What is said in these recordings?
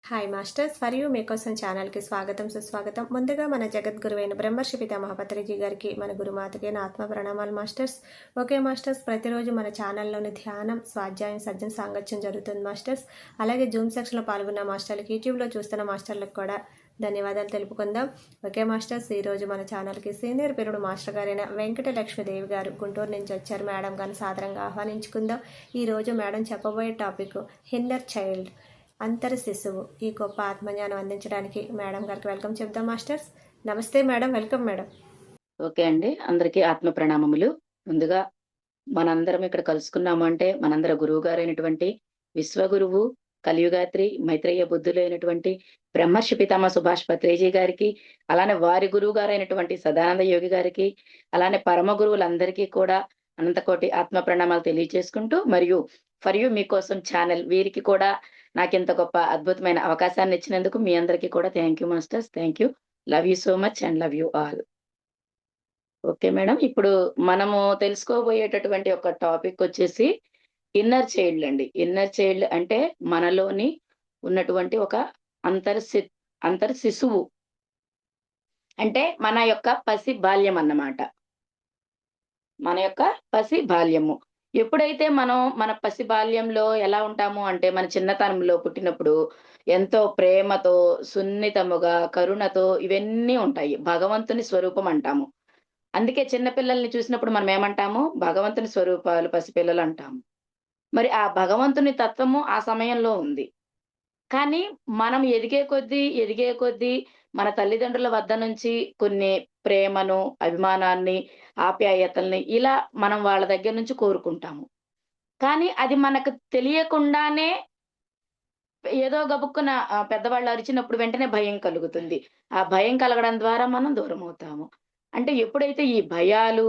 Hi masters, మరియు మీకోసం ఛానల్కి స్వాగతం సుస్వాగతం. ముందుగా మన జగద్గురువైన బ్రహ్మర్షి పితామహ పత్రిజీ గారికి, మన గురుమాతకి నా ఆత్మ ప్రణామాలు మాస్టర్స్. ఓకే మాస్టర్స్, ప్రతిరోజు మన ఛానల్లోని ధ్యానం, స్వాధ్యాయం, సజ్జన సాంగత్యం జరుగుతుంది మాస్టర్స్. అలాగే జూమ్ సెక్షన్లో పాల్గొన్న మాస్టర్లకి, యూట్యూబ్లో చూస్తున్న మాస్టర్లకు కూడా ధన్యవాదాలు తెలుపుకుందాం. ఓకే మాస్టర్స్, ఈరోజు మన ఛానల్కి సీనియర్ పీరుడు మాస్టర్ గారైన వెంకటలక్ష్మీదేవి గారు గుంటూరు నుంచి వచ్చారు. మేడం గారిని సాదరంగా ఆహ్వానించుకుందాం. ఈరోజు మేడం చెప్పబోయే టాపిక్ ఇన్నర్ చైల్డ్, అంతర శిశువు. ఈ గొప్ప ఆత్మజ్ఞానం అందించడానికి మేడం గారికి వెల్కమ్ చెప్దాం మాస్టర్స్. నమస్తే మేడం, వెల్కమ్ మేడం. ఓకే అండి, అందరికీ ఆత్మ ప్రణామములు. ముందుగా మనందరం ఇక్కడ కలుసుకున్నాము అంటే మనందర గురువు గారైనటువంటి విశ్వగురువు, కలియుగాత్రి, మైత్రేయ బుద్ధులైనటువంటి బ్రహ్మర్షి పితామహ సుభాష్ పత్రేజీ గారికి, అలానే వారి గురువు గారైనటువంటి సదానంద యోగి గారికి, అలానే పరమ గురువులందరికీ కూడా అనంతకోటి ఆత్మ ప్రణామాలు తెలియజేసుకుంటూ, మరియు ఫర్ యూ మీకోసం ఛానల్ వీరికి కూడా నాకింత గొప్ప అద్భుతమైన అవకాశాన్ని ఇచ్చినందుకు మీ అందరికీ కూడా thank you masters. Thank you. Love you so much and love you all. Okay madam, ఇప్పుడు మనము తెలుసుకోబోయేటటువంటి ఒక టాపిక్ వచ్చేసి ఇన్నర్ చైల్డ్ అండి. ఇన్నర్ చైల్డ్ అంటే మనలోని ఉన్నటువంటి ఒక అంతర్ శిశువు, అంటే మన యొక్క పసి బాల్యం అన్నమాట. మన యొక్క పసి బాల్యము. ఎప్పుడైతే మనం మన పసి బాల్యంలో ఎలా ఉంటాము అంటే, మన చిన్నతనంలో పుట్టినప్పుడు ఎంతో ప్రేమతో, సున్నితముగా, కరుణతో ఇవన్నీ ఉంటాయి. భగవంతుని స్వరూపం అంటాము. అందుకే చిన్న పిల్లల్ని చూసినప్పుడు మనం ఏమంటాము? భగవంతుని స్వరూపాలు పసిపిల్లలు అంటాము. మరి ఆ భగవంతుని తత్వము ఆ సమయంలో ఉంది. కానీ మనం ఎదిగే కొద్దీ మన తల్లిదండ్రుల వద్ద నుంచి కొన్ని ప్రేమను, అభిమానాన్ని, ఆప్యాయతల్ని ఇలా మనం వాళ్ళ దగ్గర నుంచి కోరుకుంటాము. కానీ అది మనకు తెలియకుండానే ఏదో గబుక్కున పెద్దవాళ్ళు అరిచినప్పుడు వెంటనే భయం కలుగుతుంది. ఆ భయం కలగడం ద్వారా మనం దూరమవుతాము. అంటే ఎప్పుడైతే ఈ భయాలు,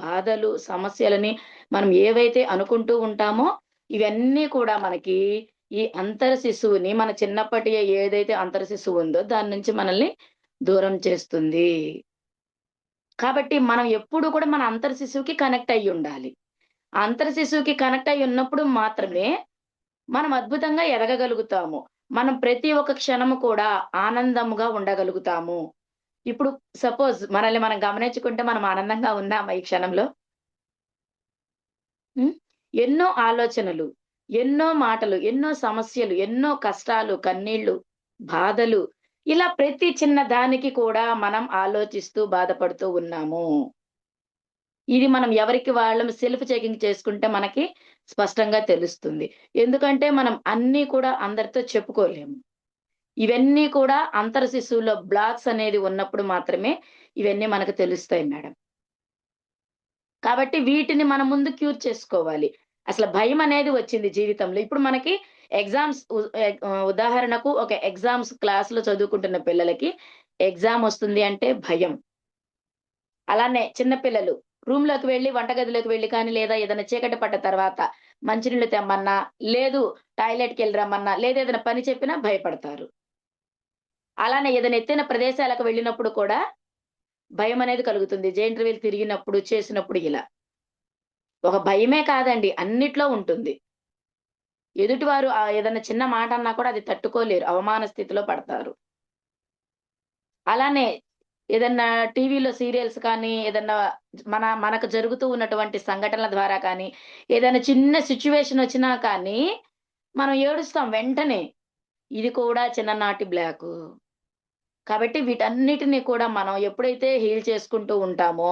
బాధలు, సమస్యలని మనం ఏవైతే అనుకుంటూ ఉంటామో, ఇవన్నీ కూడా మనకి ఈ అంతర శిశువుని, మన చిన్నప్పటి ఏదైతే అంతర శిశువు ఉందో దాని నుంచి మనల్ని దూరం చేస్తుంది. కాబట్టి మనం ఎప్పుడు కూడా మన అంతర శిశువుకి కనెక్ట్ అయ్యుండాలి. ఆ అంతర శిశువుకి కనెక్ట్ అయ్యి ఉన్నప్పుడు మాత్రమే మనం అద్భుతంగా ఎదగగలుగుతాము. మనం ప్రతి ఒక్క క్షణము కూడా ఆనందముగా ఉండగలుగుతాము. ఇప్పుడు సపోజ్ మనల్ని మనం గమనించుకుంటే మనం ఆనందంగా ఉన్నామా ఈ క్షణంలో? హ్మ్. ఎన్నో ఆలోచనలు, ఎన్నో మాటలు, ఎన్నో సమస్యలు, ఎన్నో కష్టాలు, కన్నీళ్ళు, బాధలు ఇలా ప్రతి చిన్న దానికి కూడా మనం ఆలోచిస్తూ బాధపడుతూ ఉన్నాము. ఇది మనం ఎవరికి వాళ్ళం సెల్ఫ్ చెకింగ్ చేసుకుంటే మనకి స్పష్టంగా తెలుస్తుంది. ఎందుకంటే మనం అన్నీ కూడా అందరితో చెప్పుకోలేము. ఇవన్నీ కూడా అంతర శిశువులో బ్లాక్స్ అనేది ఉన్నప్పుడు మాత్రమే ఇవన్నీ మనకు తెలుస్తాయి మేడం. కాబట్టి వీటిని మనం ముందు క్యూర్ చేసుకోవాలి. అసలు భయమనేది వచ్చింది జీవితంలో. ఇప్పుడు మనకి ఉదాహరణకు ఒక ఎగ్జామ్స్ క్లాస్‌లో చదువుకుంటున్న పిల్లలకి ఎగ్జామ్ వస్తుంది అంటే భయం. అలానే చిన్న పిల్లలు రూమ్‌లోకి వెళ్లి, వంటగదిలోకి వెళ్లి కానీ, లేదా ఏదైనా చీకటి పడ్డ తర్వాత మంచినీళ్ళు తెమ్మన్నా, లేదు టాయిలెట్‌కెళ్ళి రమ్మన్నా, లేదా ఏదైనా పని చెప్పినా భయపడతారు. అలానే ఏదైనా ఎత్తైన ప్రదేశాలకు వెళ్ళినప్పుడు కూడా భయమనేది కలుగుతుంది. జెయింట్ వీల్ తిరిగినప్పుడు, చేసినప్పుడు ఇలా. ఒక భయమే కాదండి, అన్నిట్లో ఉంటుంది. ఎదుటివారు ఏదన్నా చిన్న మాట అన్నా కూడా అది తట్టుకోలేరు. అవమాన స్థితిలో పడతారు. అలానే ఏదన్నా టీవీలో సీరియల్స్ కానీ, ఏదన్నా మనకు జరుగుతూ ఉన్నటువంటి సంఘటనల ద్వారా కానీ, ఏదైనా చిన్న సిట్యుయేషన్ వచ్చినా కానీ, మనం ఏడుస్తాం వెంటనే. ఇది కూడా చిన్ననాటి బ్లాకు. కాబట్టి వీటన్నిటిని కూడా మనం ఎప్పుడైతే హీల్ చేసుకుంటూ ఉంటామో,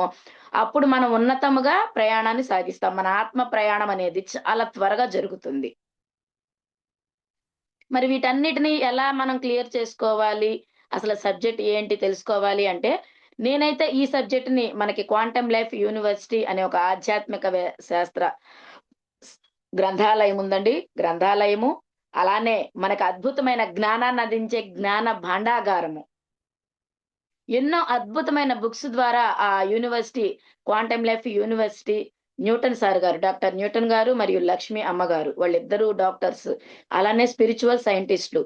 అప్పుడు మనం ఉన్నతముగా ప్రయాణాన్ని సాగిస్తాం. మన ఆత్మ ప్రయాణం అనేది చాలా త్వరగా జరుగుతుంది. మరి వీటన్నిటిని ఎలా మనం క్లియర్ చేసుకోవాలి? అసలు సబ్జెక్ట్ ఏంటి తెలుసుకోవాలి అంటే, నేనైతే ఈ సబ్జెక్ట్‌ని మనకి క్వాంటమ్ లైఫ్ యూనివర్సిటీ అనే ఒక ఆధ్యాత్మిక శాస్త్ర స్ గ్రంథాలయం ఉందండి. గ్రంథాలయము, అలానే మనకు అద్భుతమైన జ్ఞానాన్నందించే జ్ఞాన భాండాగారము. ఎన్నో అద్భుతమైన బుక్స్ ద్వారా ఆ university, quantum life university, Newton sir గారు, డాక్టర్ న్యూటన్ గారు మరియు లక్ష్మి అమ్మగారు వాళ్ళిద్దరూ డాక్టర్స్. అలానే స్పిరిచ్యువల్ సైంటిస్టులు.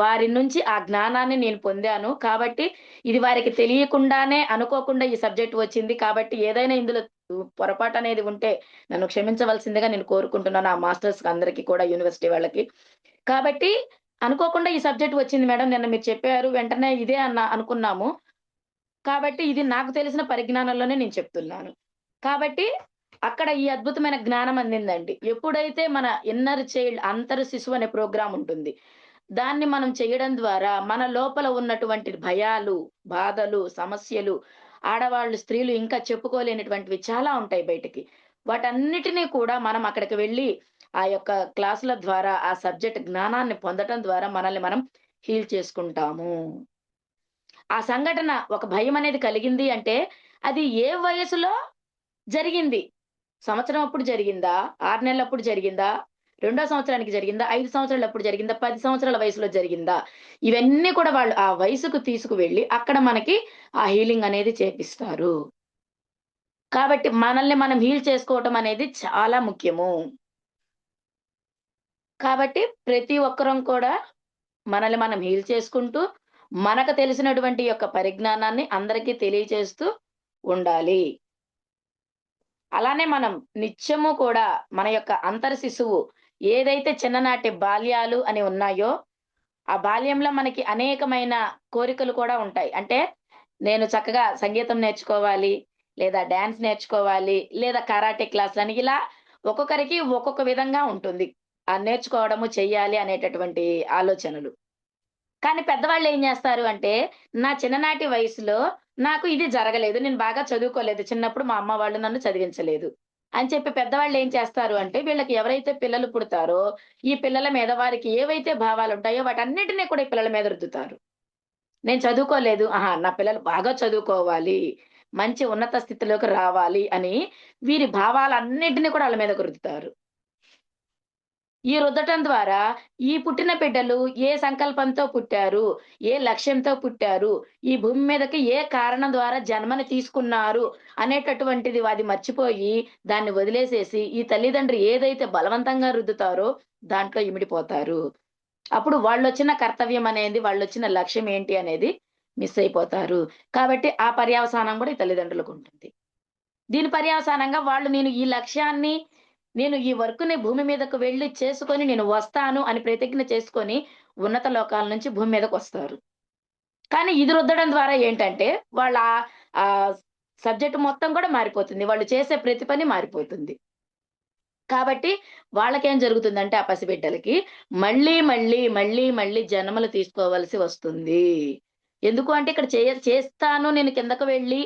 వారి నుంచి ఆ జ్ఞానాన్ని నేను పొందాను. కాబట్టి ఇది వారికి తెలియకుండానే అనుకోకుండా ఈ సబ్జెక్ట్ వచ్చింది. కాబట్టి ఏదైనా ఇందులో పొరపాటనేది ఉంటే నన్ను క్షమించవలసిందిగా నేను కోరుకుంటున్నాను. ఆ మాస్టర్స్‌కి అందరికి కూడా యూనివర్సిటీ వాళ్ళకి. కాబట్టి అనుకోకుండా ఈ సబ్జెక్ట్ వచ్చింది మేడం. నిన్న మీరు చెప్పారు. వెంటనే ఇదే అనుకున్నాము. కాబట్టి ఇది నాకు తెలిసిన పరిజ్ఞానంలోనే నేను చెప్తున్నాను. కాబట్టి అక్కడ ఈ అద్భుతమైన జ్ఞానం అందిందండి. ఎప్పుడైతే మన ఇన్నర్ చైల్డ్ అంతర శిశువు అనే ప్రోగ్రామ్ ఉంటుంది. దాన్ని మనం చేయడం ద్వారా మన లోపల ఉన్నటువంటి భయాలు, బాధలు, సమస్యలు, ఆడవాళ్ళు, స్త్రీలు ఇంకా చెప్పుకోలేనటువంటివి చాలా ఉంటాయి బయటికి. వాటన్నిటిని కూడా మనం అక్కడికి వెళ్లి ఆ యొక్క క్లాసుల ద్వారా ఆ సబ్జెక్ట్ జ్ఞానాన్ని పొందటం ద్వారా మనల్ని మనం హీల్ చేసుకుంటాము. ఆ సంఘటన ఒక భయమనేది కలిగింది అంటే, అది ఏ వయసులో జరిగింది? సంవత్సరం అప్పుడు జరిగిందా? 6 నెలలప్పుడు జరిగిందా? రెండో సంవత్సరానికి జరిగిందా? 5 సంవత్సరాలప్పుడు జరిగిందా? 10 సంవత్సరాల వయసులో జరిగిందా? ఇవన్నీ కూడా వాళ్ళు ఆ వయసుకు తీసుకువెళ్ళి, అక్కడ మనకి ఆ హీలింగ్ అనేది చేపిస్తారు. కాబట్టి మనల్ని మనం హీల్ చేసుకోవటం అనేది చాలా ముఖ్యము. కాబట్టి ప్రతి ఒక్కరం కూడా మనల్ని మనం హీల్ చేసుకుంటూ, మనకు తెలిసినటువంటి యొక్క పరిజ్ఞానాన్ని అందరికీ తెలియచేస్తూ ఉండాలి. అలానే మనం నిత్యము కూడా మన యొక్క అంతర శిశువు ఏదైతే చిన్ననాటి బాల్యాలు అని ఉన్నాయో, ఆ బాల్యంలో మనకి అనేకమైన కోరికలు కూడా ఉంటాయి. అంటే నేను చక్కగా సంగీతం నేర్చుకోవాలి, లేదా డాన్స్ నేర్చుకోవాలి, లేదా కరాటే క్లాసులని ఇలా ఒక్కొక్కరికి ఒక్కొక్క విధంగా ఉంటుంది. నేర్చుకోవడము, చెయ్యాలి అనేటటువంటి ఆలోచనలు. కానీ పెద్దవాళ్ళేం జేస్తారు అంటే, నా చిన్ననాటి వయసులో నాకు ఇది జరగలేదు. నేను బాగా చదువుకోలేదు. చిన్నప్పుడు మా అమ్మ వాళ్ళు నన్ను చదివించలేదు. అని చెప్పి పెద్దవాళ్ళేం చేస్తారు అంటే, వీళ్ళకి ఎవరైతే పిల్లలు పుడతారో, ఈ పిల్లల మీద వారికి ఏవైతే భావాలుంటాయో వాటన్నిటిని కూడా ఈ పిల్లల మీద రుద్దుతారు. నేను చదువుకోలేదు. ఆహా! నా పిల్లలు బాగా చదువుకోవాలి. మంచి ఉన్నత స్థితిలోకి రావాలి అని వీరి భావాలన్నిటిని కూడా ఆళ్ళ మీదకు రుద్దుతారు. ఈ రుద్దటం ద్వారా ఈ పుట్టిన బిడ్డలు ఏ సంకల్పంతో పుట్టారు? ఏ లక్ష్యంతో పుట్టారు? ఈ భూమి మీదకి ఏ కారణం ద్వారా జన్మని తీసుకున్నారు? అనేటటువంటిది అది మర్చిపోయి, దాన్ని వదిలేసేసి, ఈ తల్లిదండ్రి ఏదైతే బలవంతంగా రుద్దుతారో దాంట్లో ఇమిడిపోతారు. అప్పుడు వాళ్ళొచ్చిన కర్తవ్యం అనేది, వాళ్ళొచ్చిన లక్ష్యం ఏంటి అనేది మిస్ అయిపోతారు. కాబట్టి ఆ పర్యవసానం గూడా ఈ తల్లిదండ్రులకుంటుంది. దీని పర్యవసానంగా వాళ్ళు నేను ఈ వర్క్‌ని భూమి మీదకు వెళ్లి చేసుకొని నేను వస్తాను అని ప్రతిజ్ఞ చేసుకొని ఉన్నత లోకాల నుంచి భూమి మీదకొస్తారు. కానీ ఇది రుద్దడం ద్వారా ఏంటంటే వాళ్ళ ఆహ్, సబ్జెక్ట్ మొత్తం కూడా మారిపోతుంది. వాళ్ళు చేసే ప్రతి పని మారిపోతుంది. కాబట్టి వాళ్ళకేం జరుగుతుందంటే ఆ పసిబిడ్డలకి మళ్ళీ జన్మలు తీసుకోవాల్సి వస్తుంది. ఎందుకు అంటే ఇక్కడ చేస్తాను నేను కిందకు వెళ్లి,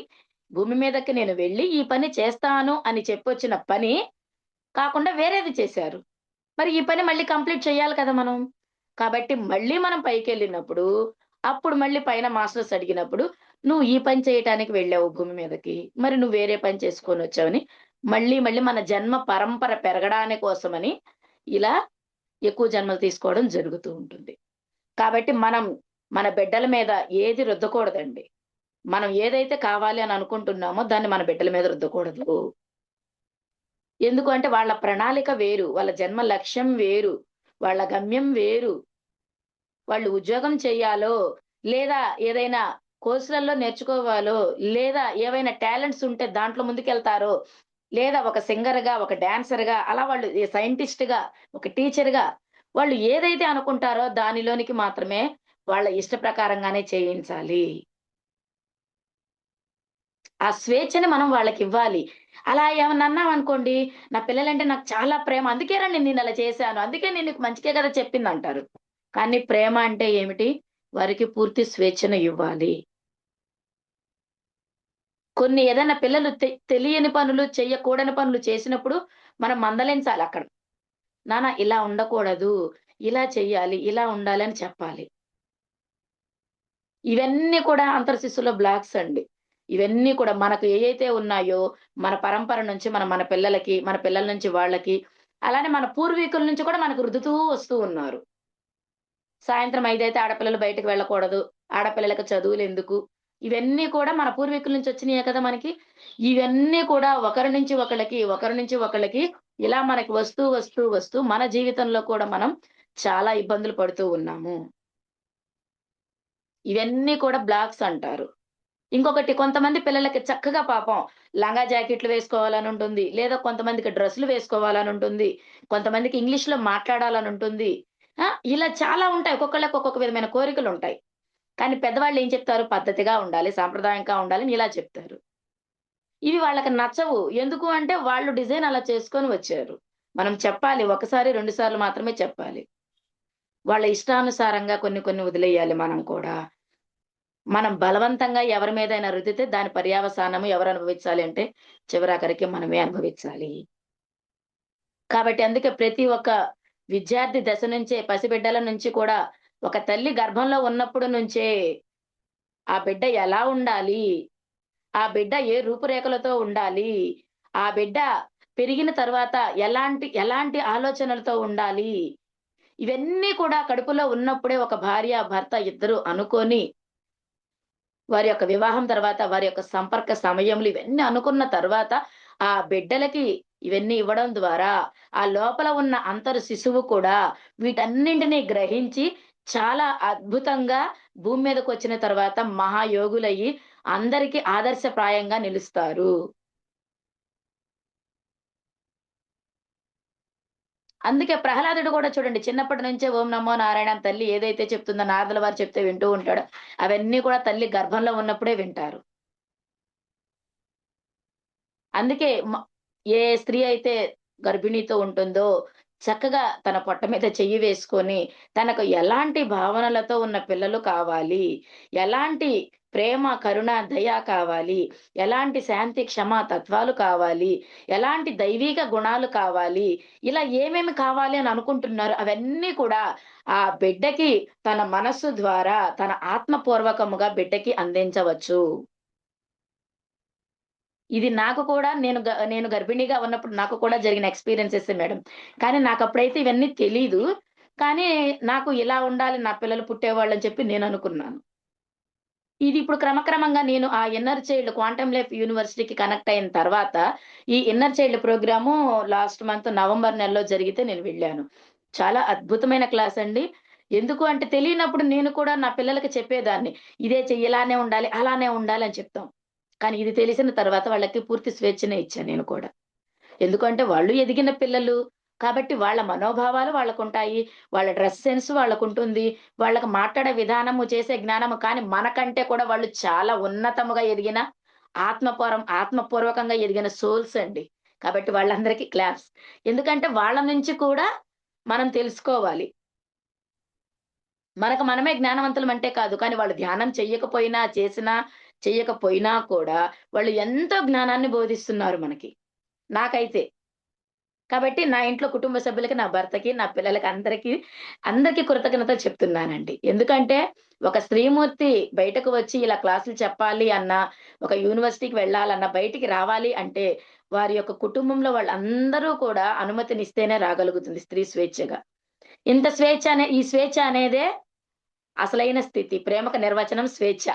భూమి మీదకి నేను వెళ్లి ఈ పని చేస్తాను అని చెప్పొచ్చిన పని కాకుండా వేరేది చేశారు. మరి ఈ పని మళ్ళీ కంప్లీట్ చేయాలి కదా మనం. కాబట్టి మళ్ళీ మనం పైకెళ్ళినప్పుడు, అప్పుడు మళ్ళీ పైన మాస్టర్స్ అడిగినప్పుడు, "నువ్వు ఈ పని చేయటానికి వెళ్ళావు భూమి మీదకి. మరి నువ్వు వేరే పని చేసుకొనొచ్చావని" మళ్ళీ మన జన్మ పరంపర పెరగడాని కోసమని ఇలా ఎక్కువ జన్మలు తీసుకోవడం జరుగుతూ ఉంటుంది. కాబట్టి మనం మన బిడ్డల మీద ఏది రుద్దకూడదండి. మనం ఏదైతే కావాలి అని అనుకుంటున్నామో దాన్ని మన బిడ్డల మీద రుద్దకూడదు. ఎందుకు అంటే వాళ్ళ ప్రణాళిక వేరు. వాళ్ళ జన్మ లక్ష్యం వేరు. వాళ్ళ గమ్యం వేరు. వాళ్ళు ఉద్యోగం చెయ్యాలో, లేదా ఏదైనా కోర్సులలో నేర్చుకోవాలో, లేదా ఏవైనా టాలెంట్స్ ఉంటే దాంట్లో ముందుకెళ్తారో, లేదా ఒక సింగర్‌గా, ఒక డాన్సర్‌గా అలా వాళ్ళు సైంటిస్ట్‌గా, ఒక టీచర్‌గా వాళ్ళు ఏదైతే అనుకుంటారో దానిలోనికి మాత్రమే వాళ్ళ ఇష్ట ప్రకారంగానే చేయించాలి. ఆ స్వేచ్ఛని మనం వాళ్ళకివ్వాలి. అలా ఏమన్నా అన్నామనుకోండి, నా పిల్లలంటే నాకు చాలా ప్రేమ. అందుకేరా నేను నిన్నలా చేశాను. అందుకే నేను నీకు మంచికే కదా చెప్పిందంటారు. కానీ ప్రేమ అంటే ఏమిటి? వారికి పూర్తి స్వేచ్ఛను ఇవ్వాలి. కొన్ని ఏదైనా పిల్లలు తెలియని పనులు, చెయ్యకూడని పనులు చేసినప్పుడు మనం మందలించాలక్కడ. నాన్న ఇలా ఉండకూడదు. ఇలా చెయ్యాలి. ఇలా ఉండాలని చెప్పాలి. ఇవన్నీ కూడా అంతర్శిశులో బ్లాక్స్ అండి. ఇవన్నీ కూడా మనకు ఏయైతే ఉన్నాయో, మన పరంపర నుంచి మన పిల్లలకి, మన పిల్లల నుంచి వాళ్ళకి, అలానే మన పూర్వీకుల నుంచి కూడా మనకు రుద్దుతూ వస్తూ ఉన్నారు. సాయంత్రం 5 అయితే ఆడపిల్లలు బయటకి వెళ్ళకూడదు. ఆడపిల్లలకి చదువులెందుకు? ఇవన్నీ కూడా మన పూర్వీకుల నుంచి వచ్చినయే కదా మనకి. ఇవన్నీ కూడా ఒకరి నుంచి ఒకళ్ళకి, ఒకరి నుంచి ఒకళ్ళకి ఇలా మనకి వస్తూ మన జీవితంలో కూడా మనం చాలా ఇబ్బందులు పడుతూ ఉన్నాము. ఇవన్నీ కూడా బ్లాక్స్ అంటారు. ఇంకొకటి కొంతమంది పిల్లలకి చక్కగా పాపం లంగా జాకెట్లు వేసుకోవాలనుంటుంది. లేదా కొంతమందికి డ్రెస్సులు వేసుకోవాలనుంటుంది. కొంతమందికి ఇంగ్లీష్‌లో మాట్లాడాలనుంటుంది. ఆ! ఇలా చాలా ఉంటాయి. ఒక్కొక్కళ్ళకి ఒక్కొక్క విధమైన కోరికలుంటాయి. కానీ పెద్దవాళ్ళు ఏం చెప్తారు? పద్ధతిగా ఉండాలి, సాంప్రదాయంగా ఉండాలి అని ఇలా చెప్తారు. ఇవి వాళ్ళకి నచ్చవు. ఎందుకు అంటే వాళ్ళు డిజైన్ అలా చేసుకొని వచ్చారు. మనం చెప్పాలి. ఒకసారి, 2 సార్లు మాత్రమే చెప్పాలి. వాళ్ళ ఇష్టానుసారంగా కొన్ని కొన్ని వదిలేయాలి మనం కూడా. మనం బలవంతంగా ఎవరి మీదైనా రుద్దితే దాని పర్యవసానము ఎవరు అనుభవించాలి అంటే చివరాఖరికి మనమే అనుభవించాలి. కాబట్టి అందుకే ప్రతి ఒక్క విద్యార్థి దశ నుంచే పసిబిడ్డల నుంచి కూడా ఒక తల్లి గర్భంలో ఉన్నప్పుడు నుంచే ఆ బిడ్డ ఎలా ఉండాలి? ఆ బిడ్డ ఏ రూపురేఖలతో ఉండాలి? ఆ బిడ్డ పెరిగిన తర్వాత ఎలాంటి ఆలోచనలతో ఉండాలి? ఇవన్నీ కూడా కడుపులో ఉన్నప్పుడే ఒక భార్య, భర్త ఇద్దరు అనుకోని వారి యొక్క వివాహం తర్వాత, వారి యొక్క సంపర్క సమయములు ఇవన్నీ అనుకున్న తర్వాత, ఆ బిడ్డలకి ఇవన్నీ ఇవ్వడం ద్వారా, ఆ లోపల ఉన్న అంతర శిశువు కూడా వీటన్నింటిని గ్రహించి, చాలా అద్భుతంగా భూమి మీదకొచ్చిన తర్వాత మహాయోగులయ్యి అందరికి ఆదర్శప్రాయంగా నిలుస్తారు. అందుకే ప్రహ్లాదుడు కూడా చూడండి చిన్నప్పటి నుంచే ఓం నమో నారాయణ అని తల్లి ఏదైతే చెప్తుందో నారదుల వారు చెప్తే వింటూ ఉంటాడో, అవన్నీ కూడా తల్లి గర్భంలో ఉన్నప్పుడే వింటారు. అందుకే ఏ స్త్రీ అయితే గర్భిణీతో ఉంటుందో, చక్కగా తన పొట్ట మీద చెయ్యి వేసుకొని, తనకు ఎలాంటి భావనలతో ఉన్న పిల్లలు కావాలి, ఎలాంటి ప్రేమ, కరుణ, దయ కావాలి, ఎలాంటి శాంతి, క్షమ తత్వాలు కావాలి, ఎలాంటి దైవీక గుణాలు కావాలి, ఇలా ఏమేమి కావాలి అని అనుకుంటున్నారో అవన్నీ కూడా ఆ బిడ్డకి తన మనస్సు ద్వారా, తన ఆత్మపూర్వకముగా బిడ్డకి అందించవచ్చు. ఇది నాకు కూడా నేను గర్భిణీగా ఉన్నప్పుడు నాకు కూడా జరిగిన ఎక్స్‌పీరియన్సెసే మేడం. కానీ నాకప్పుడైతే ఇవన్నీ తెలీదు. కానీ నాకు ఇలా ఉండాలి నా పిల్లలు పుట్టేవాళ్ళని చెప్పి నేననుకున్నాను. ఇది ఇప్పుడు క్రమక్రమంగా నేను ఆ ఇన్నర్ చైల్డ్ క్వాంటమ్ లైఫ్ యూనివర్సిటీకి కనెక్ట్ అయిన తర్వాత, ఈ inner child programme last month November నెలలో జరిగితే నేను వెళ్ళాను. చాలా అద్భుతమైన క్లాస్ అండి. ఎందుకు అంటే తెలియనప్పుడు నేను కూడా నా పిల్లలకి చెప్పేదాన్ని. ఇదే చెయ్యి, ఇలానే ఉండాలి, అలానే ఉండాలి అని చెప్తాం. కానీ ఇది తెలిసిన తర్వాత వాళ్ళకి పూర్తి స్వేచ్ఛనే ఇచ్చా నేను కూడా. ఎందుకంటే వాళ్ళు ఎదిగిన పిల్లలు. కాబట్టి వాళ్ళ మనోభావాలు వాళ్ళకుంటాయి. వాళ్ళ డ్రెస్ సెన్స్ వాళ్ళకుంటుంది. వాళ్ళకి మాట్లాడే విధానము, చేసే జ్ఞానము కానీ మనకంటే కూడా వాళ్ళు చాలా ఉన్నతముగా ఎదిగిన ఆత్మపూర్వకంగా ఎదిగిన సోల్స్ అండి. కాబట్టి వాళ్ళందరికీ క్లాప్స్. ఎందుకంటే వాళ్ళ నుంచి కూడా మనం తెలుసుకోవాలి. మనకు మనమే జ్ఞానవంతులమంటే కాదు. కానీ వాళ్ళు ధ్యానం చెయ్యకపోయినా, చెయ్యకపోయినా కూడా వాళ్ళు ఎంతో జ్ఞానాన్ని బోధిస్తున్నారు మనకి. నాకైతే. కాబట్టి నా ఇంట్లో కుటుంబ సభ్యులకి, నా భర్తకి, నా పిల్లలకి అందరికీ కృతజ్ఞతలు చెప్తున్నానండి. ఎందుకంటే ఒక స్త్రీమూర్తి బయటకు వచ్చి ఇలా క్లాసులు చెప్పాలి అన్నా, ఒక యూనివర్సిటీకి వెళ్ళాలన్నా, బయటికి రావాలి అంటే వారి యొక్క కుటుంబంలో వాళ్ళందరూ కూడా అనుమతినిస్తేనే రాగలుగుతుంది స్త్రీ స్వేచ్ఛగా. ఈ స్వేచ్ఛ అనేదే అసలైన స్థితి. ప్రేమకు నిర్వచనం స్వేచ్ఛ.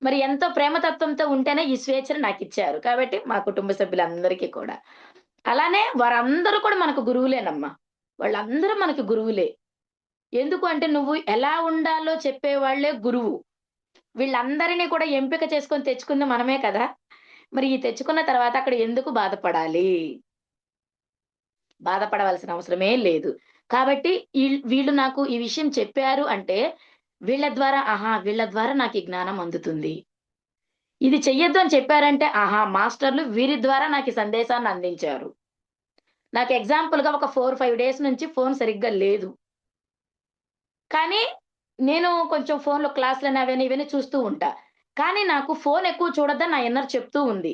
మరి ఎంతో ప్రేమతత్వంతో ఉంటేనే ఈ స్వేచ్ఛను నాకిచ్చారు. కాబట్టి మా కుటుంబ సభ్యులందరికీ కూడా. అలానే వారందరూ కూడా మనకు గురువులేనమ్మా. వాళ్ళందరూ మనకి గురువులే. ఎందుకు అంటే నువ్వు ఎలా ఉండాలో చెప్పేవాళ్ళే గురువు. వీళ్ళందరిని కూడా ఎంపిక చేసుకొని తెచ్చుకుంది మనమే కదా! మరి ఈ తెచ్చుకున్న తర్వాత అక్కడ ఎందుకు బాధపడాలి? బాధపడవలసిన అవసరమే లేదు. కాబట్టి వీళ్ళు నాకు ఈ విషయం చెప్పారు అంటే వీళ్ళ ద్వారా నాకీ జ్ఞానం అందుతుంది. ఇది చెయ్యొద్దు అని చెప్పారంటే, ఆహా! మాస్టర్‌లు వీరి ద్వారా నాకీ సందేశాన్ని అందించారు. నాకు ఎగ్జాంపుల్‌గా ఒక 4, 5 డేస్ నుంచి ఫోను సరిగ్గా లేదు. కానీ నేను కొంచెం ఫోనులో క్లాసులని ఇవన్నీ చూస్తూ ఉంటా. కానీ నాకు ఫోను ఎక్కువ చూడొద్దని నా ఇన్నర్ చెప్తూ ఉంది.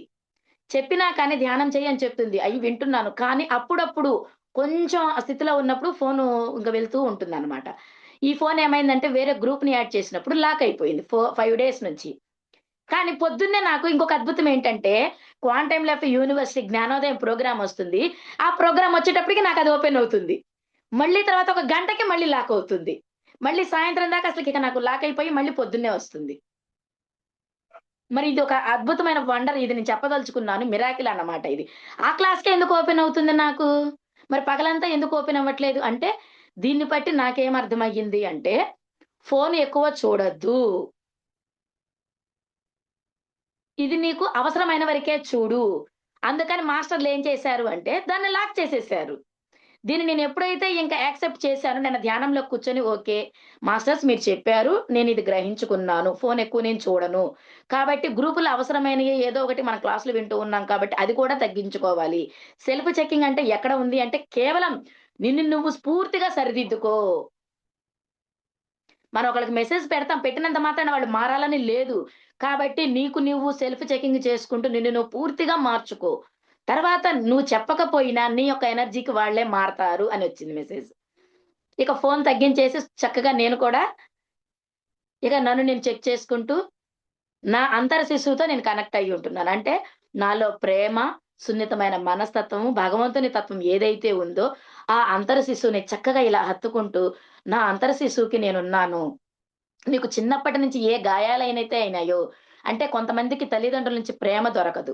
చెప్పినా కానీ ధ్యానం చెయ్యి అని చెప్తుంది. అయి వింటున్నాను. కానీ అప్పుడప్పుడు కొంచెం ఆ స్థితిలో ఉన్నప్పుడు ఫోను ఇంక వెళ్తూ ఉంటుందనమాట. ఈ ఫోను ఏమైందంటే వేరే గ్రూప్‌ని యాడ్ చేసినప్పుడు లాక్ అయిపోయింది. 5 డేస్ నుంచి. కానీ పొద్దున్నే నాకు ఇంకొక అద్భుతం ఏంటంటే, క్వాంటమ్ లైఫ్ యూనివర్సిటీ జ్ఞానోదయం ప్రోగ్రామ్ ఒస్తుంది. ఆ ప్రోగ్రామ్ ఒచ్చేటప్పటికి నాకది ఓపెన్ అవుతుంది. మళ్ళీ తర్వాత ఒక గంటకి మళ్ళీ లాక్ అవుతుంది. మళ్ళీ సాయంత్రం దాకా అసలకిక నాకు లాక్ అయిపోయి మళ్ళీ పొద్దున్నే వస్తుంది. మరి ఇదొక అద్భుతమైన వండర్ ఇది నేను చెప్పదలుచుకున్నాను. మిరాకిల్ అన్నమాట ఇది. ఆ క్లాస్‌కే ఎందుకు ఓపెన్ అవుతుంది నాకు? మరి పగలంతా ఎందుకు ఓపెన్ అవ్వట్లేదు? అంటే దీన్ని బట్టి నాకేం అర్థమయ్యింది అంటే, ఫోను ఎక్కువ చూడొద్దు. ఇది నీకు అవసరమైన వరకే చూడు. అందుకని మాస్టర్‌లేం చేశారు అంటే దాన్ని లాక్ చేసేశారు. దీన్ని నేను ఎప్పుడైతే ఇంకా యాక్సెప్ట్ చేశానో నేను ధ్యానంలో కూర్చొని ఓకే. మాస్టర్స్ మీరు చెప్పారు. నేనిది గ్రహించుకున్నాను. ఫోను ఎక్కువ నేను చూడను. కాబట్టి గ్రూపులో అవసరమైనయి ఏదో ఒకటి మన క్లాసులు వింటూ ఉన్నాం కాబట్టి అది కూడా తగ్గించుకోవాలి. సెల్ఫ్ చెకింగ్ అంటే ఎక్కడ ఉంది అంటే కేవలం నిన్ను నువ్వు స్ఫూర్తిగా సరిదిద్దుకో. మనం ఒకళ్ళకి మెసేజ్ పెడతాం. పెట్టినంత మాత్రాన వాళ్ళు మారాలని లేదు. కాబట్టి నీకు నువ్వు సెల్ఫ్ చెకింగ్ చేసుకుంటూ నిన్ను నువ్వు పూర్తిగా మార్చుకో. తర్వాత నువ్వు చెప్పకపోయినా నీ యొక్క ఎనర్జీకి వాళ్ళే మారతారు అనొచ్చింది మెసేజ్. ఇక ఫోను తగ్గించేసి చక్కగా నేను కూడా ఇక నన్ను నేను చెక్ చేసుకుంటూ నా అంతర శిశువుతో నేను కనెక్ట్ అయ్యి ఉంటున్నాను. అంటే నాలో ప్రేమ, సున్నితమైన మనస్తత్వము, భగవంతుని తత్వం ఏదైతే ఉందో ఆ అంతర శిశువుని చక్కగా ఇలా హత్తుకుంటూ నా అంతర శిశువుకి నేనున్నాను. నీకు చిన్నప్పటి నుంచి ఏ గాయాలైనైతే అయినాయో, అంటే కొంతమందికి తల్లిదండ్రుల నుంచి ప్రేమ దొరకదు.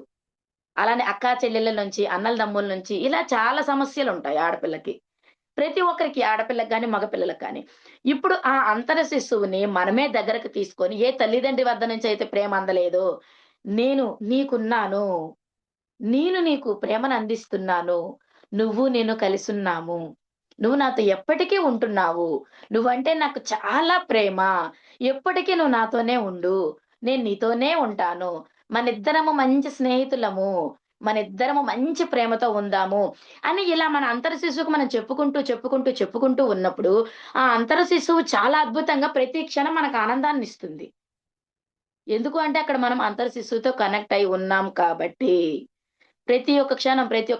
అలానే అక్కా చెల్లెళ్ళ నుంచి, అన్నల తమ్ముల నుంచి ఇలా చాలా సమస్యలుంటాయి ఆడపిల్లకి. ప్రతి ఒక్కరికి ఆడపిల్లకి గాని, మగపిల్లలకి గాని. ఇప్పుడు ఆ అంతర శిశువుని మనమే దగ్గరకు తీసుకొని, ఏ తల్లిదండ్రి వద్ద నుంచి అయితే ప్రేమ అందలేదో, నేను నీకున్నాను. నేను నీకు ప్రేమనందిస్తున్నాను. నువ్వు నేను కలిసున్నాము. నువ్వు నాతో ఎప్పటికీ ఉంటున్నావు. నువ్వంటే నాకు చాలా ప్రేమ. ఎప్పటికి నువ్వు నాతోనే ఉండు. నేను నీతోనే ఉంటాను. మనిద్దరము మంచి స్నేహితులము. మనిద్దరము మంచి ప్రేమతో ఉందాము. అని ఇలా మన అంతర శిశువుకి మనం చెప్పుకుంటూ ఉన్నప్పుడు, ఆ అంతర శిశువు చాలా అద్భుతంగా ప్రతి క్షణం మనకు ఆనందాన్నిస్తుంది. ఎందుకు అంటే అక్కడ మనం అంతర శిశువుతో కనెక్ట్ అయి ఉన్నాం కాబట్టి. ప్రతి ఒక్క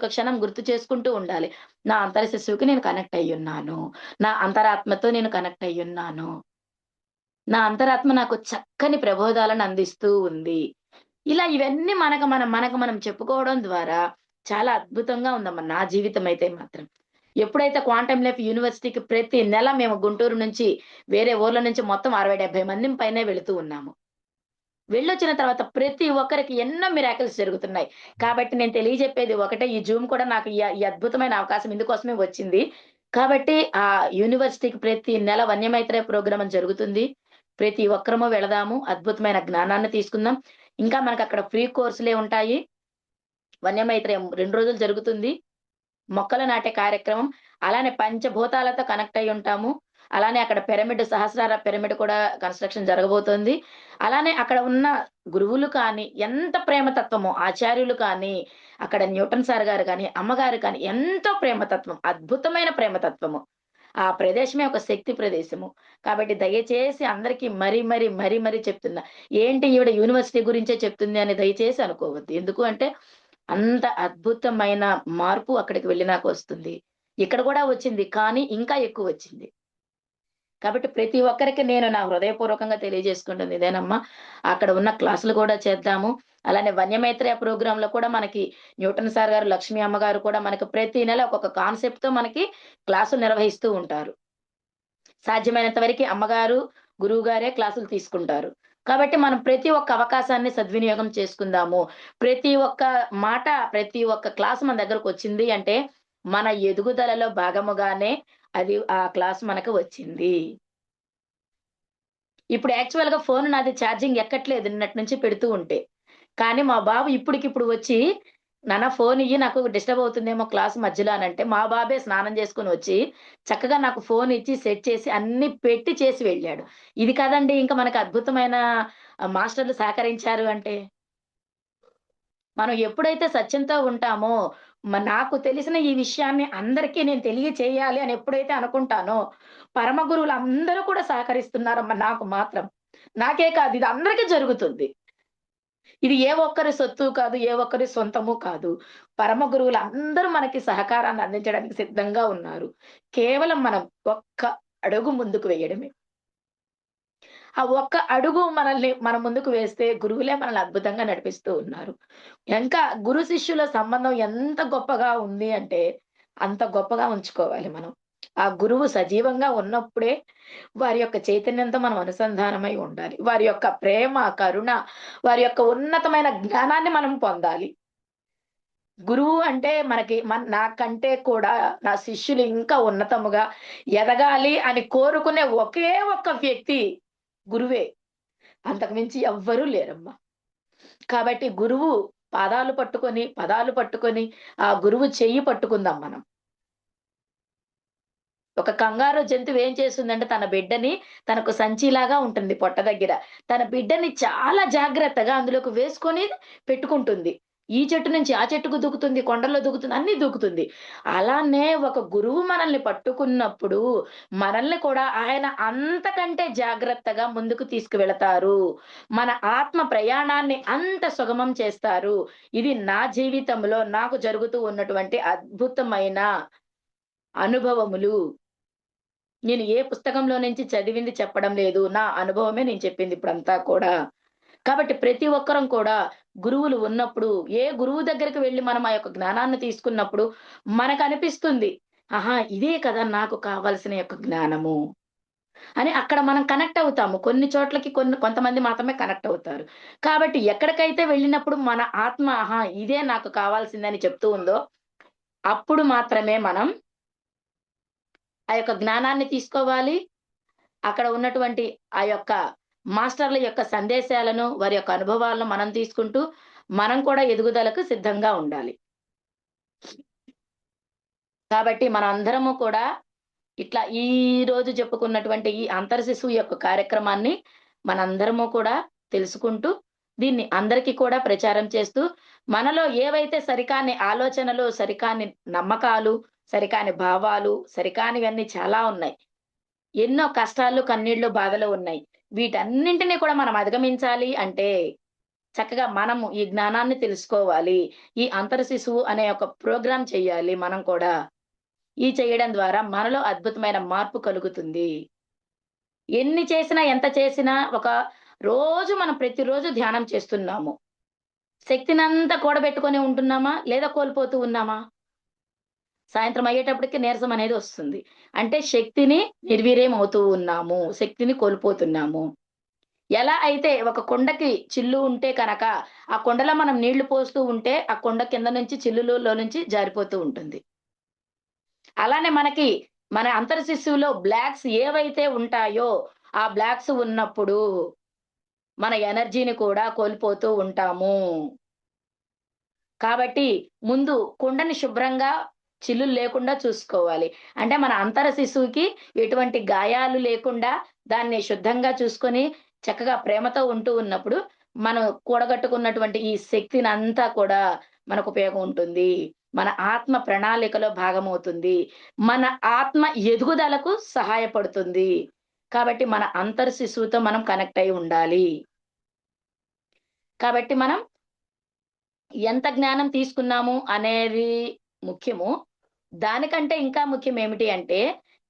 క్షణం గుర్తు చేసుకుంటూ ఉండాలి. నా అంతర శిశువుకి నేను కనెక్ట్ అయ్యున్నాను. నా అంతరాత్మతో నేను కనెక్ట్ అయ్యున్నాను. నా అంతరాత్మ నాకు చక్కని ప్రబోధాలను అందిస్తూ ఉంది. ఇలా ఇవన్నీ మనకు మనం చెప్పుకోవడం ద్వారా చాలా అద్భుతంగా ఉందమ్మా నా జీవితం అయితే మాత్రం. ఎప్పుడైతే క్వాంటమ్ లైఫ్ యూనివర్సిటీకి ప్రతి నెల మేము గుంటూరు నుంచి వేరే ఊర్ల నుంచి మొత్తం 60, 70 మంది పైనే వెళుతూ ఉన్నాము. వెళ్ళొచ్చిన తర్వాత ప్రతి ఒక్కరికి ఎన్నో మిరాకిల్స్ జరుగుతున్నాయి. కాబట్టి నేను తెలియజెప్పేది ఒకటే ఈ జూమ్ కూడా నాకు ఈ అద్భుతమైన అవకాశం ఇందుకోసమే వచ్చింది. కాబట్టి ఆ యూనివర్సిటీకి ప్రతి నెల వన్యమైత్రేయ ప్రోగ్రామ్ అని జరుగుతుంది. ప్రతి ఒక్కరము వెళదాము. అద్భుతమైన జ్ఞానాన్ని తీసుకుందాం. ఇంకా మనకక్కడ ఫ్రీ కోర్సులే ఉంటాయి. వన్యమైత్రేయం 2 రోజులు జరుగుతుంది. మొక్కలు నాటే కార్యక్రమం. అలానే పంచభూతాలతో కనెక్ట్ అయ్యుంటాము. అలానే అక్కడ పిరమిడ్ సహస్రార పిరమిడ్ కూడా కన్‌స్ట్రక్షన్ జరగబోతోంది. అలానే అక్కడ ఉన్న గురువులు కానీ, ఎంత ప్రేమతత్వమో ఆచార్యులు కానీ, అక్కడ న్యూటన్ సార్ గారు గాని, అమ్మగారు కానీ ఎంతో ప్రేమతత్వం. అద్భుతమైన ప్రేమతత్వము. ఆ ప్రదేశమే ఒక శక్తి ప్రదేశము. కాబట్టి దయచేసి అందరికి మరీ చెప్తున్నా. ఏంటి ఈవిడ యూనివర్సిటీ గురించే చెప్తుంది అని దయచేసి అనుకోవద్దు. ఎందుకు అంటే అంత అద్భుతమైన మార్పు అక్కడికి వెళ్ళినాక వస్తుంది. ఇక్కడ కూడా వచ్చింది. కానీ ఇంకా ఎక్కువొచ్చింది. కాబట్టి ప్రతి ఒక్కరికి నేను నా హృదయపూర్వకంగా తెలియజేసుకుంటుంది ఇదేనమ్మా. అక్కడ ఉన్న క్లాసులు కూడా చేద్దాము. అలానే వన్యమైత్రేయ ప్రోగ్రామ్‌లో కూడా మనకి న్యూటన్ సార్ గారు, లక్ష్మీ అమ్మగారు కూడా మనకు ప్రతి నెల ఒక్కొక్క కాన్సెప్ట్‌తో మనకి క్లాసులు నిర్వహిస్తూ ఉంటారు. సాధ్యమైనంత వరకి అమ్మగారు, గురువుగారే క్లాసులు తీసుకుంటారు. కాబట్టి మనం ప్రతి ఒక్క అవకాశాన్ని సద్వినియోగం చేసుకుందాము. ప్రతి ఒక్క మాట, ప్రతి ఒక్క క్లాస్ మన దగ్గరకొచ్చింది అంటే, మన ఎదుగుదలలో భాగముగానే అది ఆ క్లాస్ మనకు వచ్చింది. ఇప్పుడు యాక్చువల్‌గా ఫోను నాది ఛార్జింగ్ ఎక్కట్లేదు నిన్నటి నుంచి పెడుతూ ఉంటే. కానీ మా బాబు ఇప్పటికిప్పుడు వచ్చి, నాన్న ఫోనియ్యి నాకు డిస్టర్బ్ అవుతుందేమో క్లాస్ మధ్యలో అనంటే, మా బాబే స్నానం చేసుకొని వచ్చి, చక్కగా నాకు ఫోనిచ్చి సెట్ చేసి అన్నీ పెట్టి చేసి వెళ్ళాడు. ఇది కదండీ ఇంక మనకు అద్భుతమైన మాస్టర్‌లు సహకరించారు అంటే. మనం ఎప్పుడైతే సత్యంతో ఉంటామో, నాకు తెలిసిన ఈ విషయాన్ని అందరికీ నేను తెలియచేయాలి అని ఎప్పుడైతే అనుకుంటానో, పరమ గురువులందరూ కూడా సహకరిస్తున్నారమ్మా నాకు మాత్రం. నాకే కాదు ఇది అందరికి జరుగుతుంది. ఇది ఏ ఒక్కరి సొత్తు కాదు, ఏ ఒక్కరి సొంతము కాదు. పరమ గురువులందరూ మనకి సహకారాన్ని అందించడానికి సిద్ధంగా ఉన్నారు. కేవలం మనం ఒక్క అడుగు ముందుకు వేయడమే. ఆ ఒక్క అడుగు మనం ముందుకు వేస్తే గురువులే మనల్ని అద్భుతంగా నడిపిస్తూ ఉన్నారు. ఇంకా గురు శిష్యుల సంబంధం ఎంత గొప్పగా ఉంది అంటే, అంత గొప్పగా ఉంచుకోవాలి మనం. ఆ గురువు సజీవంగా ఉన్నప్పుడే వారి యొక్క చైతన్యంతో మనం అనుసంధానమై ఉండాలి. వారి యొక్క ప్రేమ, కరుణ, వారి యొక్క ఉన్నతమైన జ్ఞానాన్ని మనం పొందాలి. గురువు అంటే మనకి నాకంటే కూడా నా శిష్యులు ఇంకా ఉన్నతముగా ఎదగాలి అని కోరుకునే ఒకే ఒక్క వ్యక్తి గురువే. అంతకు మించి ఎవ్వరూ లేరమ్మా. కాబట్టి గురువు పదాలు పట్టుకొని, ఆ గురువు చెయ్యి పట్టుకుందాం మనం. ఒక కంగారు జంతువు ఏం చేస్తుందంటే తన బిడ్డని తనకు సంచిలాగా ఉంటుంది పొట్ట దగ్గర. తన బిడ్డని చాలా జాగ్రత్తగా అందులోకి వేసుకొని పెట్టుకుంటుంది. ఈ చెట్టు నుంచి ఆ చెట్టుకు దూకుతుంది, కొండల్లో దూకుతుంది, అన్నీ దూకుతుంది. అలానే ఒక గురువు మనల్ని పట్టుకున్నప్పుడు, మనల్ని కూడా ఆయన అంతకంటే జాగ్రత్తగా ముందుకు తీసుకువెళతారు. మన ఆత్మ ప్రయాణాన్ని అంత సుగమం చేస్తారు. ఇది నా జీవితంలో నాకు జరుగుతూ ఉన్నటువంటి అద్భుతమైన అనుభవములు. నేను ఏ పుస్తకంలో నుంచి చదివింది చెప్పడం లేదు. నా అనుభవమే నేను చెప్పింది ఇప్పుడంతా కూడా. కాబట్టి ప్రతి ఒక్కరం కూడా గురువులు ఉన్నప్పుడు, ఏ గురువు దగ్గరికి వెళ్లి మనం ఆ యొక్క జ్ఞానాన్ని తీసుకున్నప్పుడు మనకనిపిస్తుంది. ఆహా! ఇదే కదా నాకు కావాల్సిన యొక్క జ్ఞానము అని అక్కడ మనం కనెక్ట్ అవుతాము. కొన్ని చోట్లకి కొంతమంది మాత్రమే కనెక్ట్ అవుతారు. కాబట్టి ఎక్కడికైతే వెళ్ళినప్పుడు మన ఆత్మ ఆహా! ఇదే నాకు కావాల్సిందని చెప్తూ ఉందో, అప్పుడు మాత్రమే మనం ఆ యొక్క జ్ఞానాన్ని తీసుకోవాలి. అక్కడ ఉన్నటువంటి ఆ యొక్క మాస్టర్‌ల యొక్క సందేశాలను, వారి యొక్క అనుభవాలను మనం తీసుకుంటూ, మనం కూడా ఎదుగుదలకు సిద్ధంగా ఉండాలి. కాబట్టి మనందరము కూడా ఇట్లా ఈ రోజు చెప్పుకున్నటువంటి ఈ అంతర్శిశువు యొక్క కార్యక్రమాన్ని మనందరము కూడా తెలుసుకుంటూ, దీన్ని అందరికీ కూడా ప్రచారం చేస్తూ, మనలో ఏవైతే సరికాని ఆలోచనలు, సరికాని నమ్మకాలు, సరికాని భావాలు, సరికానివన్నీ చాలా ఉన్నాయి. ఎన్నో కష్టాలు, కన్నీళ్లు, బాధలు ఉన్నాయి. వీటన్నింటిని కూడా మనం అధిగమించాలి అంటే, చక్కగా మనము ఈ జ్ఞానాన్ని తెలుసుకోవాలి. ఈ అంతర్శిశువు అనే ఒక ప్రోగ్రామ్ చెయ్యాలి మనం కూడా. ఈ చేయడం ద్వారా మనలో అద్భుతమైన మార్పు కలుగుతుంది. ఎన్ని చేసినా, ఎంత చేసినా ఒక రోజు మనం ప్రతిరోజు ధ్యానం చేస్తున్నాము. శక్తినంతా కూడబెట్టుకొని ఉంటున్నామా? లేదా కోల్పోతూ ఉన్నామా? సాయంత్రం అయ్యేటప్పటికి నీరసం అనేది వస్తుంది. అంటే శక్తిని నిర్వీర్యం అవుతూ ఉన్నాము. శక్తిని కోల్పోతున్నాము. ఎలా అయితే ఒక కుండకి చిల్లు ఉంటే కనక, ఆ కుండలో మనం నీళ్లు పోస్తూ ఉంటే, ఆ కుండ కింద నుంచి చిల్లులో నుంచి జారిపోతూ ఉంటుంది. అలానే మనకి మన అంతర్శిశువులో బ్లాక్స్ ఏవైతే ఉంటాయో, ఆ బ్లాక్స్ ఉన్నప్పుడు మన ఎనర్జీని కూడా కోల్పోతూ ఉంటాము. కాబట్టి ముందు కుండని శుభ్రంగా చిల్లులు లేకుండా చూసుకోవాలి. అంటే మన అంతర శిశువుకి ఎటువంటి గాయాలు లేకుండా దాన్ని శుద్ధంగా చూసుకొని చక్కగా ప్రేమతో ఉంటూ ఉన్నప్పుడు, మనం కూడగట్టుకున్నటువంటి ఈ శక్తినంతా కూడా మనకు ఉపయోగం ఉంటుంది. మన ఆత్మ ప్రణాళికలో భాగమవుతుంది. మన ఆత్మ ఎదుగుదలకు సహాయపడుతుంది. కాబట్టి మన అంతర్ శిశువుతో మనం కనెక్ట్ అయి ఉండాలి. కాబట్టి మనం ఎంత జ్ఞానం తీసుకున్నాము అనేది ముఖ్యము. దానికంటే ఇంకా ముఖ్యం ఏమిటి అంటే,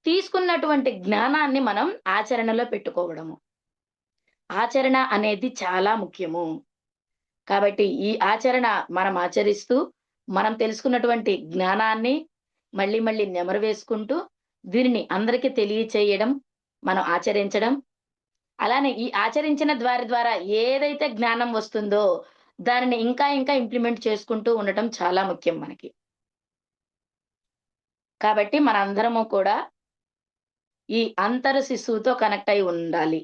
తీసుకున్నటువంటి జ్ఞానాన్ని మనం ఆచరణలో పెట్టుకోవడము. ఆచరణ అనేది చాలా ముఖ్యము. కాబట్టి ఈ ఆచరణ మనం ఆచరిస్తూ, మనం తెలుసుకున్నటువంటి జ్ఞానాన్ని మళ్ళీ మళ్ళీ నెమరు వేసుకుంటూ, దీనిని అందరికి తెలియచేయడం, మనం ఆచరించడం అలానే ఈ ఆచరించిన ద్వారా ఏదైతే జ్ఞానం వస్తుందో, దానిని ఇంకా ఇంకా ఇంప్లిమెంట్ చేసుకుంటూ ఉండటం చాలా ముఖ్యం మనకి. కాబట్టి మనందరము కూడా ఈ అంతర శిశువుతో కనెక్ట్ అయి ఉండాలి.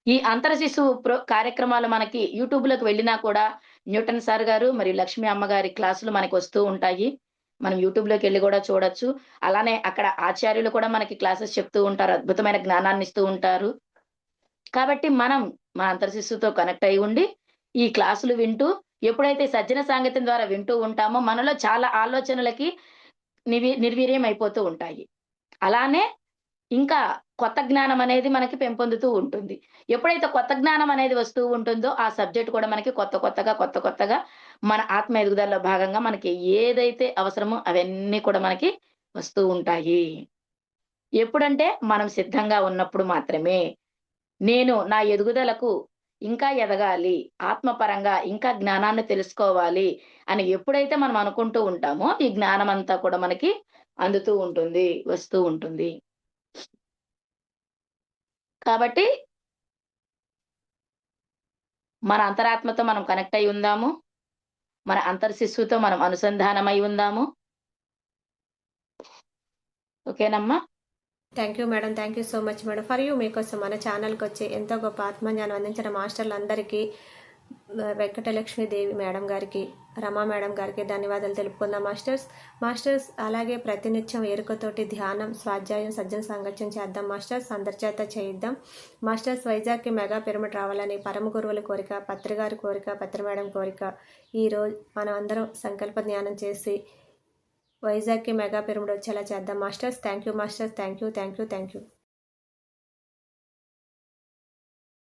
ఈ అంతర శిశువు కార్యక్రమాలు మనకి యూట్యూబ్‌లోకి వెళ్ళినా కూడా న్యూటన్ సార్ గారు మరియు లక్ష్మి అమ్మగారి క్లాసులు మనకొస్తూ ఉంటాయి. మనం యూట్యూబ్‌లోకెళ్ళి గూడా చూడొచ్చు. అలానే అక్కడ ఆచార్యులు కూడా మనకి క్లాసెస్ చెప్తూ ఉంటారు. అద్భుతమైన జ్ఞానాన్నిస్తూ ఉంటారు. కాబట్టి మనం మన అంతర్శిశువుతో కనెక్ట్ అయ్యి ఉండి, ఈ క్లాసులు వింటూ, ఎప్పుడైతే సజ్జన సాంగత్యం ద్వారా వింటూ ఉంటామో, మనలో చాలా ఆలోచనలకి నిర్వీర్యం అయిపోతూ ఉంటాయి. అలానే ఇంకా కొత్త జ్ఞానం అనేది మనకి పెంపొందుతూ ఉంటుంది. ఎప్పుడైతే కొత్త జ్ఞానం అనేది వస్తూ ఉంటుందో, ఆ సబ్జెక్ట్ కూడా మనకి కొత్త కొత్తగా మన ఆత్మ ఎదుగుదలలో భాగంగా మనకి ఏదైతే అవసరమో అవన్నీ కూడా మనకి వస్తూ ఉంటాయి. ఎప్పుడంటే మనం సిద్ధంగా ఉన్నప్పుడు మాత్రమే. నేను నా ఎదుగుదలకు ఇంకా ఎదగాలి. ఆత్మపరంగా ఇంకా జ్ఞానాన్ని తెలుసుకోవాలి అని ఎప్పుడైతే మనం అనుకుంటూ ఉంటామో, ఈ జ్ఞానమంతా కూడా మనకి అందుతూ ఉంటుంది. వస్తూ ఉంటుంది. కాబట్టి మన అంతరాత్మతో మనం కనెక్ట్ అయి ఉందాము. మన అంతర్శిశువుతో మనం అనుసంధానమై ఉందాము. ఓకేనమ్మా? Thank you madam. Thank you so much madam. For you మీకోసం మన ఛానల్‌కొచ్చి ఎంతో గొప్ప ఆత్మజ్ఞానం అందించిన మాస్టర్లందరికీ వెంకటలక్ష్మీదేవి మేడం గారికి, రమా మేడం గారికి ధన్యవాదాలు తెలుపుకుందాం మాస్టర్స్. అలాగే ప్రతినిత్యం ఎరుకతోటి ధ్యానం, స్వాధ్యాయం, సజ్జన సాంగత్యం చేద్దాం మాస్టర్స్. అందరి చేత చేయిద్దాం మాస్టర్స్. వైజాగ్కి మెగా పిరమిడ్ రావాలని పరమ గురువుల కోరిక, పత్రి గారి కోరిక, పత్రి మేడం కోరిక. ఈరోజు మనం అందరం సంకల్ప ధ్యానం చేసి వైజాగ్కి మెగా పిరమిడ్ వచ్చేలా చేద్దాం masters. Thank you masters. Thank you.